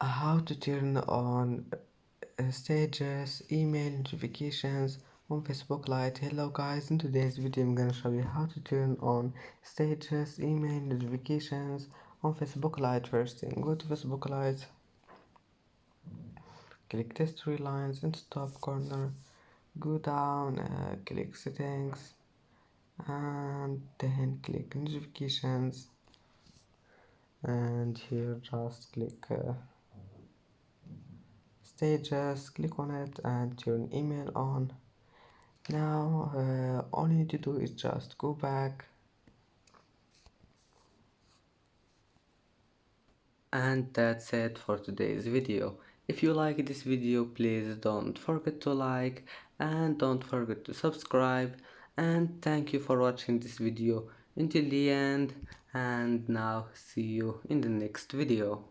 how to turn on stages email notifications on Facebook Lite. Hello guys, in today's video I'm gonna show you how to turn on stages email notifications on Facebook Lite. First thing, go to Facebook Lite, click test three lines in top corner, go down, click settings, and then click notifications, and here just click stages, click on it and turn email on. Now all you need to do is just go back, and that's it for today's video. If you like this video, please don't forget to like and don't forget to subscribe, and thank you for watching this video until the end, and now see you in the next video.